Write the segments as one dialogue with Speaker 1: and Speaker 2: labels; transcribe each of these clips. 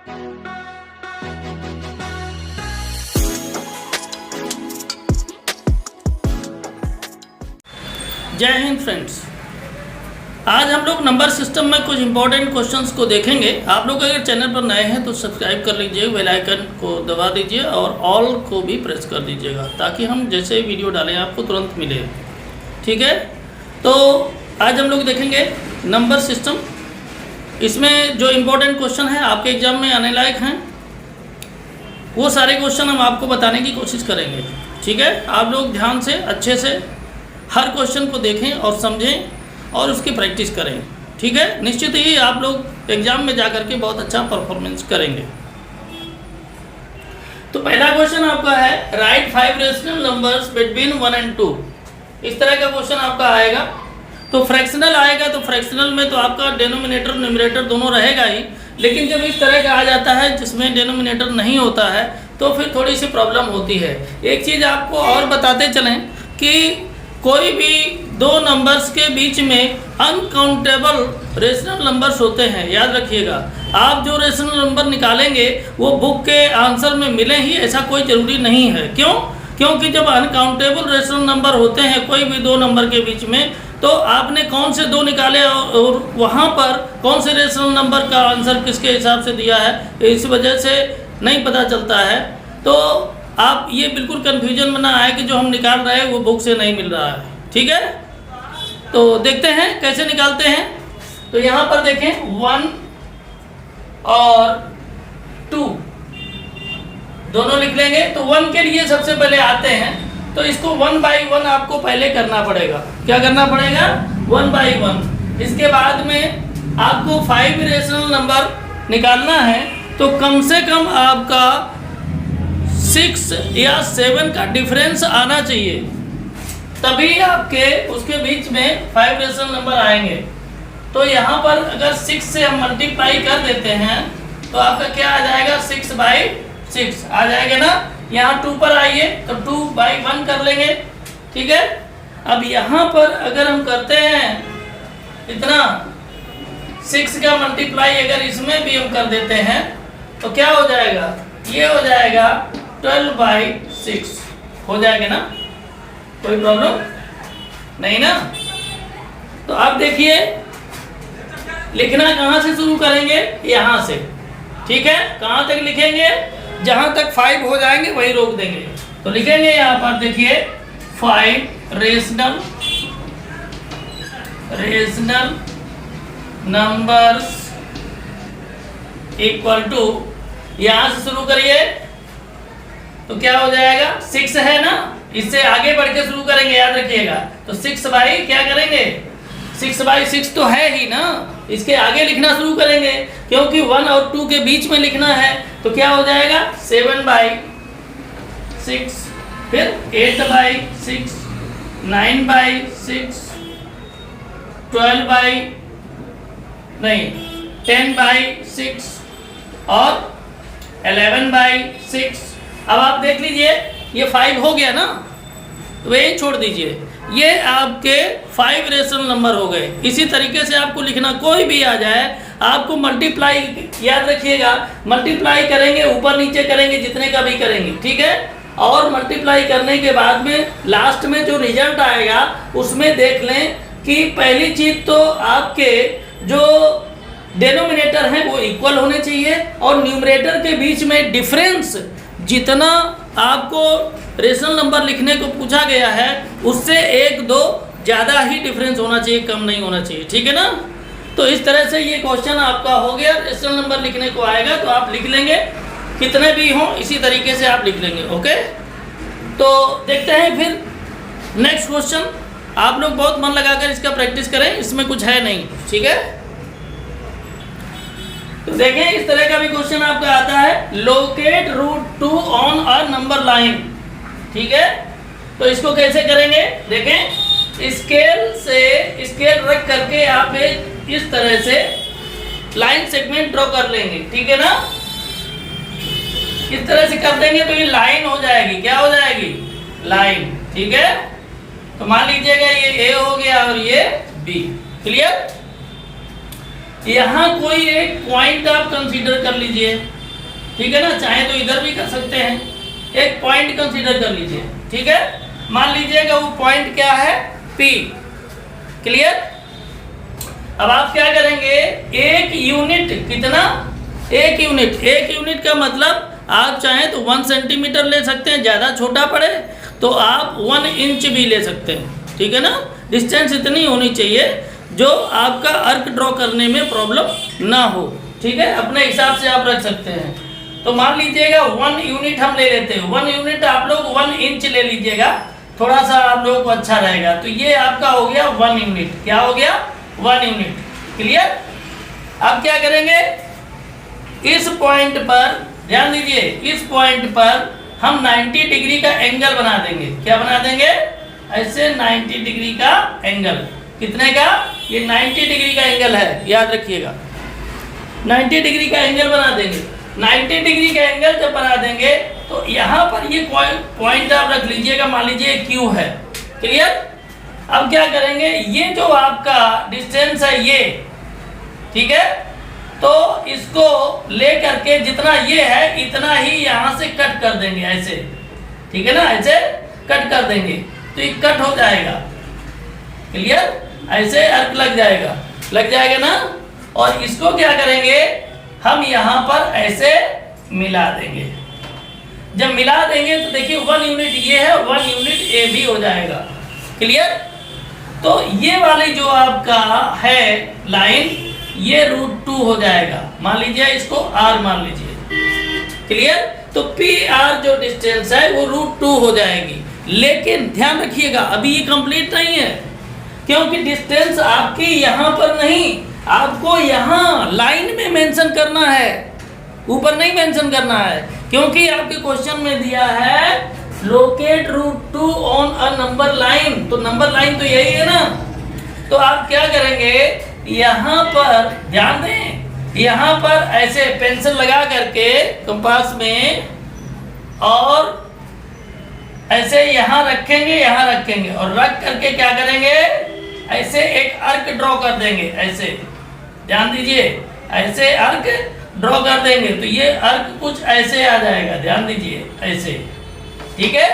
Speaker 1: जय हिंद फ्रेंड्स, आज हम लोग नंबर सिस्टम में कुछ इंपॉर्टेंट क्वेश्चंस को देखेंगे। आप लोग अगर चैनल पर नए हैं तो सब्सक्राइब कर लीजिए, बेल आइकन को दबा दीजिए और ऑल को भी प्रेस कर दीजिएगा ताकि हम जैसे वीडियो डालें आपको तुरंत मिले। ठीक है, तो आज हम लोग देखेंगे नंबर सिस्टम। इसमें जो इम्पोर्टेंट क्वेश्चन है आपके एग्जाम में आने लायक हैं, वो सारे क्वेश्चन हम आपको बताने की कोशिश करेंगे। ठीक है, आप लोग ध्यान से अच्छे से हर क्वेश्चन को देखें और समझें और उसकी प्रैक्टिस करें। ठीक है, निश्चित ही आप लोग एग्जाम में जा कर के बहुत अच्छा परफॉर्मेंस करेंगे। तो पहला क्वेश्चन आपका है right 5 rational numbers between 1 and 2। इस तरह का क्वेश्चन आपका आएगा। तो फ्रैक्शनल आएगा तो फ्रैक्शनल में तो आपका डेनोमिनेटर न्यूमरेटर दोनों रहेगा ही, लेकिन जब इस तरह का आ जाता है जिसमें डेनोमिनेटर नहीं होता है तो फिर थोड़ी सी प्रॉब्लम होती है। एक चीज़ आपको और बताते चलें कि कोई भी दो नंबर्स के बीच में अनकाउंटेबल रेशनल नंबर्स होते हैं, याद रखिएगा। आप जो रेशनल नंबर निकालेंगे वो बुक के आंसर में मिले ही, ऐसा कोई ज़रूरी नहीं है। क्यों? क्योंकि जब अनकाउंटेबल रेशनल नंबर होते हैं कोई भी दो नंबर के बीच में, तो आपने कौन से दो निकाले और वहाँ पर कौन से रेशनल नंबर का आंसर किसके हिसाब से दिया है, इस वजह से नहीं पता चलता है। तो आप ये बिल्कुल कन्फ्यूजन में ना आए कि जो हम निकाल रहे हैं वो बुक से नहीं मिल रहा है। ठीक है, तो देखते हैं कैसे निकालते हैं। तो यहाँ पर देखें 1 और 2 दोनों लिख लेंगे। तो 1 के लिए सबसे पहले आते हैं, तो इसको 1 by 1 आपको पहले करना पड़ेगा। क्या करना पड़ेगा? 1 by 1। इसके बाद में आपको 5 रेशनल नंबर निकालना है, तो कम से कम आपका 6 या 7 का डिफरेंस आना चाहिए, तभी आपके उसके बीच में 5 रेशनल नंबर आएंगे। तो यहाँ पर अगर 6 से हम मल्टीप्लाई कर देते हैं तो आपका क्या आ जाएगा? 6 by 6 आ जाएगा ना। यहाँ 2 पर आइए तो 2 by 1 कर लेंगे। ठीक है, अब यहाँ पर अगर हम करते हैं इतना 6 का मल्टीप्लाई अगर इसमें भी हम कर देते हैं तो क्या हो जाएगा? ये हो जाएगा 12 by 6 हो जाएगा ना, कोई प्रॉब्लम नहीं ना। तो आप देखिए लिखना कहाँ से शुरू करेंगे? यहाँ से। ठीक है, कहाँ तक लिखेंगे? जहाँ तक 5 हो जाएंगे वही रोक देंगे। तो लिखेंगे यहाँ पर देखिए 5 रेशनल नंबर्स इक्वल टू, यहाँ से शुरू करिए तो क्या हो जाएगा? 6 है ना, इससे आगे बढ़ के शुरू करेंगे, याद रखिएगा। तो 6 बाई क्या करेंगे? 6 by 6 तो है ही ना, इसके आगे लिखना शुरू करेंगे क्योंकि 1 और 2 के बीच में लिखना है। तो क्या हो जाएगा? 7 by 6, फिर 8 by 6, 9 by 6, 10 by 6 और 11 by 6। अब आप देख लीजिए ये 5 हो गया ना, तो यही छोड़ दीजिए। ये आपके 5 रेशनल नंबर हो गए। इसी तरीके से आपको लिखना, कोई भी आ जाए आपको मल्टीप्लाई, याद रखिएगा, मल्टीप्लाई करेंगे, ऊपर नीचे करेंगे, जितने का भी करेंगे। ठीक है, और मल्टीप्लाई करने के बाद में लास्ट में जो रिजल्ट आएगा उसमें देख लें कि पहली चीज़ तो आपके जो डेनोमिनेटर हैं वो इक्वल होने चाहिए और न्यूमरेटर के बीच में डिफरेंस, जितना आपको रेशनल नंबर लिखने को पूछा गया है उससे 1-2 ज़्यादा ही डिफरेंस होना चाहिए, कम नहीं होना चाहिए। ठीक है ना। तो इस तरह से ये क्वेश्चन आपका हो गया। रेशनल नंबर लिखने को आएगा तो आप लिख लेंगे, कितने भी हों इसी तरीके से आप लिख लेंगे। ओके, तो देखते हैं फिर नेक्स्ट क्वेश्चन। आप लोग बहुत मन लगाकर इसका प्रैक्टिस करें, इसमें कुछ है नहीं। ठीक है, तो देखें इस तरह का भी क्वेश्चन आपका आता है, locate root 2 on a number line. ठीक है, तो इसको कैसे करेंगे? देखें स्केल रख करके आप इस तरह से लाइन सेगमेंट ड्रॉ कर लेंगे। ठीक है ना, इस तरह से कर देंगे तो ये लाइन हो जाएगी। क्या हो जाएगी? लाइन। ठीक है, तो मान लीजिएगा ये ए हो गया और ये बी। क्लियर? यहाँ कोई एक पॉइंट आप कंसीडर कर लीजिए। ठीक है ना, चाहे तो इधर भी कर सकते हैं। एक पॉइंट कंसीडर कर लीजिए, ठीक है, मान लीजिएगा वो पॉइंट क्या है, P। क्लियर। अब आप क्या करेंगे, एक यूनिट, कितना, एक यूनिट का मतलब आप चाहें तो 1 सेंटीमीटर ले सकते हैं, ज़्यादा छोटा पड़े तो आप 1 इंच भी ले सकते हैं, ठीक है ना। डिस्टेंस इतनी होनी चाहिए जो आपका अर्क ड्रॉ करने में प्रॉब्लम ना हो, ठीक है, अपने हिसाब से आप रख सकते हैं। तो मान लीजिएगा 1 यूनिट हम ले लेते हैं, 1 यूनिट आप लोग 1 इंच ले लीजिएगा, थोड़ा सा आप लोगों को अच्छा रहेगा। तो ये आपका हो गया 1 यूनिट, क्या हो गया, 1 यूनिट। क्लियर। अब क्या करेंगे, इस पॉइंट पर ध्यान दीजिए, इस पॉइंट पर हम 90 डिग्री का एंगल बना देंगे। क्या बना देंगे, ऐसे 90 डिग्री का एंगल। कितने का, ये 90 डिग्री का एंगल है, याद रखिएगा, 90 डिग्री का एंगल बना देंगे। 90 डिग्री का एंगल जब बना देंगे तो यहाँ पर ये पॉइंट आप रख लीजिएगा, मान लीजिए Q है। क्लियर। अब क्या करेंगे, ये जो आपका डिस्टेंस है ये, ठीक है, तो इसको ले करके जितना ये है इतना ही यहाँ से कट कर देंगे ऐसे, ठीक है ना, ऐसे कट कर देंगे तो ये कट हो जाएगा। क्लियर। ऐसे अर्क लग जाएगा ना। और इसको क्या करेंगे, हम यहाँ पर ऐसे मिला देंगे। जब मिला देंगे तो देखिए 1 यूनिट ये है, 1 यूनिट ए भी हो जाएगा। क्लियर। तो ये वाली जो आपका है लाइन, ये √2 हो जाएगा, मान लीजिए इसको R मान लीजिए। क्लियर। तो PR जो डिस्टेंस है वो √2 हो जाएगी। लेकिन ध्यान रखिएगा अभी ये कंप्लीट नहीं है, क्योंकि डिस्टेंस आपकी यहाँ पर नहीं, आपको यहाँ लाइन में मेंशन करना है, ऊपर नहीं मेंशन करना है, क्योंकि आपके क्वेश्चन में दिया है locate √2 on a number line. तो नंबर लाइन तो यही है ना। तो आप क्या करेंगे, यहाँ पर ध्यान दें, यहाँ पर ऐसे पेंसिल लगा करके कंपास में, और ऐसे यहाँ रखेंगे और रख करके क्या करेंगे, ऐसे एक अर्क ड्रॉ कर देंगे, ऐसे ध्यान दीजिए, ऐसे अर्क ड्रॉ कर देंगे तो ये अर्क कुछ ऐसे आ जाएगा, ध्यान दीजिए ऐसे, ठीक है,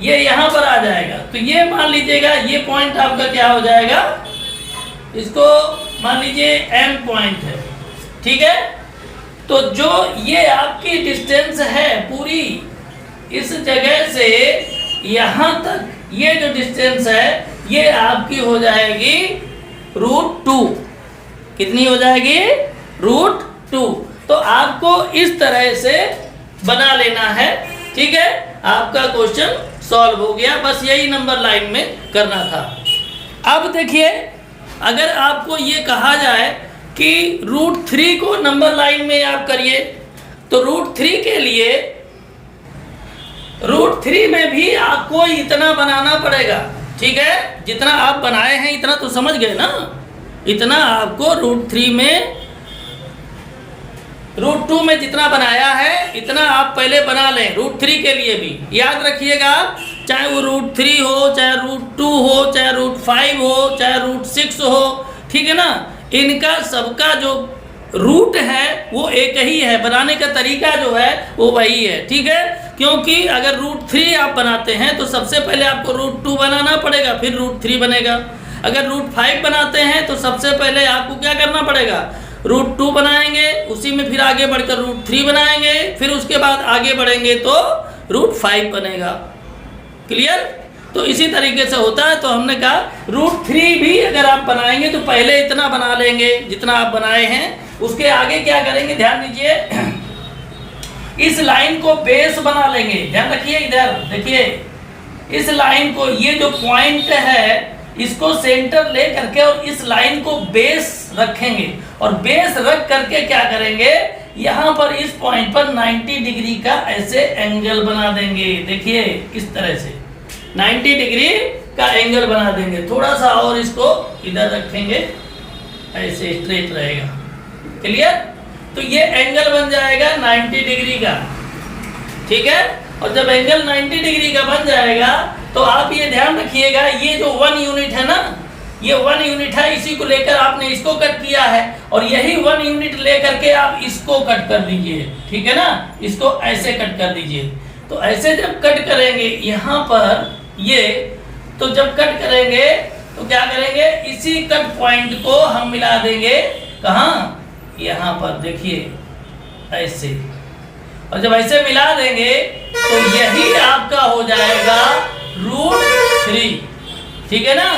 Speaker 1: ये यहाँ पर आ जाएगा। तो ये मान लीजिएगा ये पॉइंट आपका क्या हो जाएगा, इसको मान लीजिए M पॉइंट है, ठीक है। तो जो ये आपकी डिस्टेंस है पूरी इस जगह से यहाँ तक, ये जो डिस्टेंस है ये आपकी हो जाएगी √2। कितनी हो जाएगी, √2। तो आपको इस तरह से बना लेना है, ठीक है। आपका क्वेश्चन सॉल्व हो गया, बस यही नंबर लाइन में करना था। अब देखिए, अगर आपको ये कहा जाए कि √3 को नंबर लाइन में आप करिए, तो √3 के लिए √3 में भी आपको इतना बनाना पड़ेगा, ठीक है। जितना आप बनाए हैं इतना तो समझ गए ना, इतना आपको √3 में, √2 में जितना बनाया है इतना आप पहले बना लें। √3 के लिए भी याद रखिएगा, चाहे वो √3 हो, चाहे √2 हो, चाहे √5 हो, चाहे √6 हो, ठीक है ना, इनका सबका जो रूट है वो एक ही है, बनाने का तरीका जो है वो वही है, ठीक है। क्योंकि अगर √3 आप बनाते हैं तो सबसे पहले आपको √2 बनाना पड़ेगा, फिर √3 बनेगा। अगर √5 बनाते हैं तो सबसे पहले आपको क्या करना पड़ेगा, √2 बनाएंगे, उसी में फिर आगे बढ़कर √3 बनाएंगे, फिर उसके बाद आगे बढ़ेंगे तो √5 बनेगा। क्लियर। तो इसी तरीके से होता है। तो हमने कहा √3 भी अगर आप बनाएंगे तो पहले इतना बना लेंगे जितना आप बनाए हैं, उसके आगे क्या करेंगे, ध्यान दीजिए, इस लाइन को बेस बना लेंगे। ध्यान रखिए, इधर देखिए, इस लाइन को, ये जो पॉइंट है इसको सेंटर ले करके और इस लाइन को बेस रखेंगे, और बेस रख करके क्या करेंगे, यहाँ पर इस पॉइंट पर 90 डिग्री का ऐसे एंगल बना देंगे। देखिए इस तरह से 90 डिग्री का एंगल बना देंगे। थोड़ा सा और इसको इधर रखेंगे, ऐसे स्ट्रेट रहेगा। क्लियर। तो ये एंगल बन जाएगा 90 डिग्री का, ठीक है। और जब एंगल 90 डिग्री का बन जाएगा तो आप ये ध्यान रखिएगा, ये जो 1 यूनिट है ना, ये 1 यूनिट है, इसी को लेकर आपने इसको कट किया है, और यही 1 यूनिट लेकर के आप इसको कट कर दीजिए, ठीक है ना, इसको ऐसे कट कर दीजिए। तो ऐसे जब कट करेंगे यहाँ पर ये, तो जब कट करेंगे तो क्या करेंगे, इसी कट पॉइंट को हम मिला देंगे कहाँ, यहाँ पर देखिए ऐसे, और जब ऐसे मिला देंगे तो यही आपका हो जाएगा √3, ठीक है ना।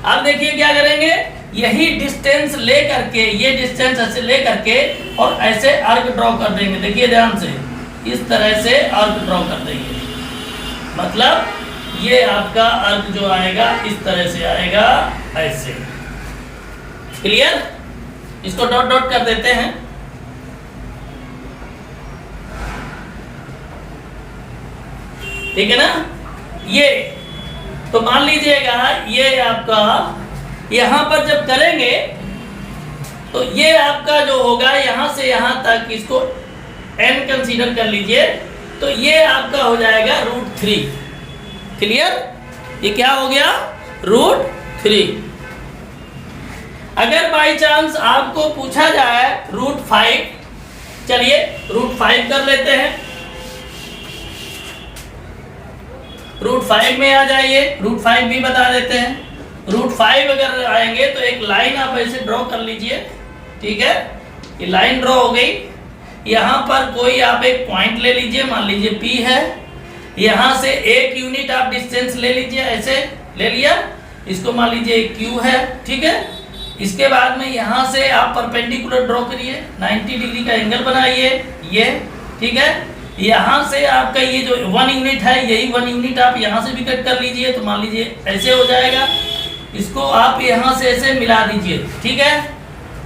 Speaker 1: अब देखिए क्या करेंगे, यही डिस्टेंस ले करके, ये डिस्टेंस ऐसे ले करके और ऐसे आर्क ड्रॉ कर देंगे, देखिए ध्यान से, इस तरह से आर्क ड्रॉ कर देंगे, मतलब ये आपका आर्क जो आएगा इस तरह से आएगा ऐसे। क्लियर, इसको डॉट डॉट कर देते हैं। ठीक है ना, ये तो मान लीजिएगा ये आपका यहां पर जब करेंगे तो ये आपका जो होगा यहां से यहां तक, इसको n कंसीडर कर लीजिए, तो ये आपका हो जाएगा √3। क्लियर, ये क्या हो गया, √3। अगर बाई चांस आपको पूछा जाए √5, चलिए √5 कर लेते हैं, √5 में आ जाइए, √5 भी बता देते हैं। √5 अगर आएंगे तो एक लाइन आप ऐसे ड्रॉ कर लीजिए, ठीक है, ये लाइन ड्रॉ हो गई। यहाँ पर कोई आप एक पॉइंट ले लीजिए, मान लीजिए P है, यहाँ से 1 यूनिट आप डिस्टेंस ले लीजिए, ऐसे ले लिया, इसको मान लीजिए Q है, ठीक है। इसके बाद में यहाँ से आप परपेंडिकुलर ड्रॉ करिए, 90 डिग्री का एंगल बनाइए, ये ठीक है। यहाँ से आपका ये जो 1 यूनिट है, यही 1 यूनिट आप यहाँ से भी कट कर लीजिए, तो मान लीजिए ऐसे हो जाएगा, इसको आप यहाँ से ऐसे मिला दीजिए, ठीक है।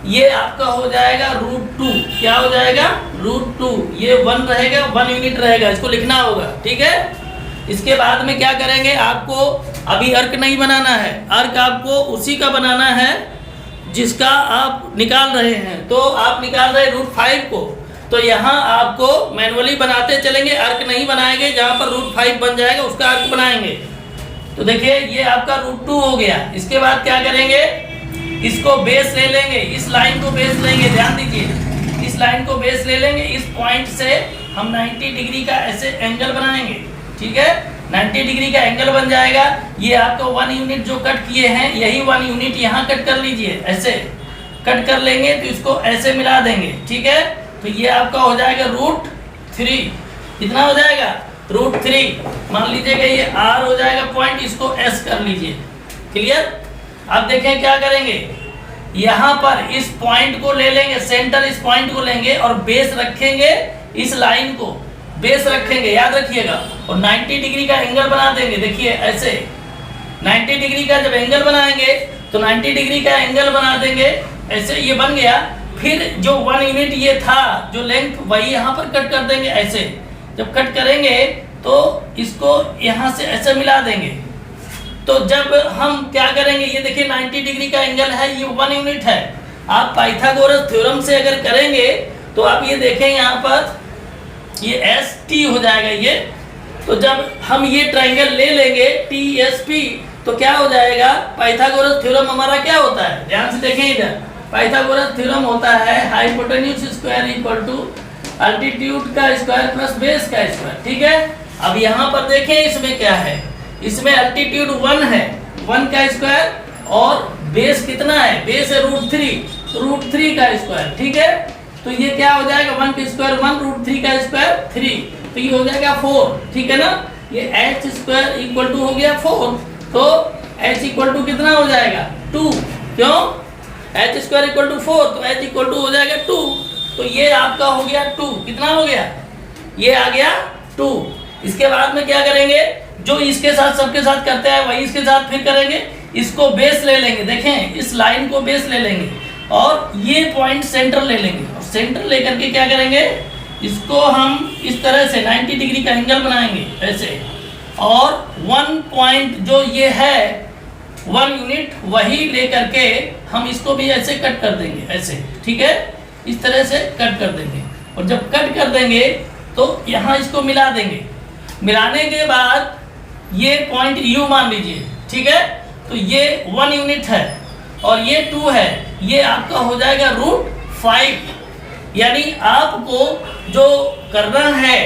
Speaker 1: ये आपका हो जाएगा √2, क्या हो जाएगा, √2, ये 1 रहेगा, 1 यूनिट रहेगा, इसको लिखना होगा, ठीक है। इसके बाद में क्या करेंगे, आपको अभी अर्क नहीं बनाना है, अर्क आपको उसी का बनाना है जिसका आप निकाल रहे हैं। तो आप निकाल रहे √5 को, तो यहाँ आपको मैनुअली बनाते चलेंगे, अर्क नहीं बनाएंगे, जहाँ पर √5 बन जाएगा उसका अर्क बनाएंगे। तो देखिए ये आपका √2 हो गया। इसके बाद क्या करेंगे, इसको बेस ले लेंगे, इस लाइन को बेस लेंगे, ध्यान दीजिए, इस लाइन को बेस ले लेंगे, इस पॉइंट से हम 90 डिग्री का ऐसे एंगल बनाएंगे, ठीक है। 90 डिग्री का एंगल बन जाएगा। ये आपको 1 यूनिट जो कट किए हैं, यही 1 यूनिट यहाँ कट कर लीजिए, ऐसे कट कर लेंगे, तो इसको ऐसे मिला देंगे, ठीक है। तो ये आपका हो जाएगा √3, कितना हो जाएगा, √3। मान लीजिएगा ये R हो जाएगा पॉइंट, इसको S कर लीजिए। क्लियर, अब देखें क्या करेंगे, यहाँ पर इस पॉइंट को ले लेंगे, सेंटर इस पॉइंट को लेंगे और बेस रखेंगे, इस लाइन को बेस रखेंगे, याद रखिएगा, और 90 डिग्री का एंगल बना देंगे। देखिए ऐसे 90 डिग्री का जब एंगल बनाएंगे तो 90 डिग्री का एंगल बना देंगे, ऐसे ये बन गया। फिर जो 1 यूनिट ये था जो लेंथ, वही यहाँ पर कट कर देंगे, ऐसे जब कट करेंगे तो इसको यहाँ से ऐसे मिला देंगे। तो जब हम क्या करेंगे, ये देखिए 90 डिग्री का एंगल है, ये 1 यूनिट है। आप पाइथागोरस थ्योरम से अगर करेंगे तो आप ये देखें यहाँ पर ये ST हो जाएगा ये। तो जब हम ये ट्राइंगल ले लेंगे TSP, तो क्या हो जाएगा, पाइथागोरस थ्योरम हमारा क्या होता है, ध्यान से देखें इधर, पाइथागोरस थ्योरम होता है hypotenuse square equal to altitude का स्क्वायर प्लस बेस का स्क्वायर, ठीक है। अब यहाँ पर देखें इसमें क्या है, इसमें अल्टीट्यूड 1 है, 1 का स्क्वायर, और बेस कितना है, बेस है √3 का स्क्वायर, ठीक है। तो ये क्या हो जाएगा, 1 का स्क्वायर 1, √3 का स्क्वायर 3, तो ये हो जाएगा 4, ठीक है ना। ये h स्क्वायर इक्वल टू हो गया 4, तो h इक्वल टू कितना हो जाएगा 2, क्यों, h स्क्वायर इक्वल टू 4, तो h इक्वल टू हो जाएगा 2। तो ये आपका हो गया 2, कितना हो गया, ये आ गया 2। इसके बाद में क्या करेंगे, जो इसके साथ सबके साथ करते हैं वही इसके साथ फिर करेंगे, इसको बेस ले लेंगे, देखें इस लाइन को बेस ले लेंगे और ये पॉइंट सेंटर ले लेंगे, और सेंटर लेकर के क्या करेंगे, इसको हम इस तरह से 90 डिग्री का एंगल बनाएंगे ऐसे, और 1 पॉइंट जो ये है 1 यूनिट, वही लेकर के हम इसको भी ऐसे कट कर देंगे, ऐसे, ठीक है, इस तरह से कट कर देंगे। और जब कट कर देंगे तो यहाँ इसको मिला देंगे, मिलाने के बाद ये पॉइंट U मान लीजिए, ठीक है। तो ये 1 यूनिट है, और ये 2 है, ये आपका हो जाएगा √5। यानी आपको जो करना है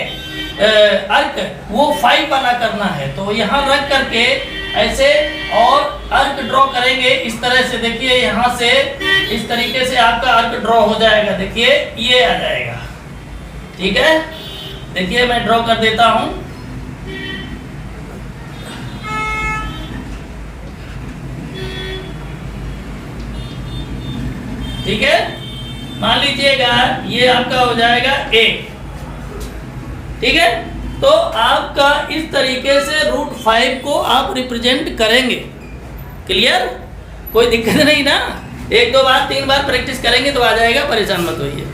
Speaker 1: अर्क वो 5 वाला करना है। तो यहाँ रख करके ऐसे और अर्क ड्रॉ करेंगे इस तरह से। देखिए यहाँ से इस तरीके से आपका अर्क ड्रॉ हो जाएगा। देखिए ये आ जाएगा, ठीक है। देखिए मैं ड्रॉ कर देता हूँ। ठीक है, मान लीजिएगा ये आपका हो जाएगा A, ठीक है। तो आपका इस तरीके से √5 को आप रिप्रेजेंट करेंगे। क्लियर, कोई दिक्कत नहीं ना। 1 2 बार 3 बार प्रैक्टिस करेंगे तो आ जाएगा, परेशान मत होइए।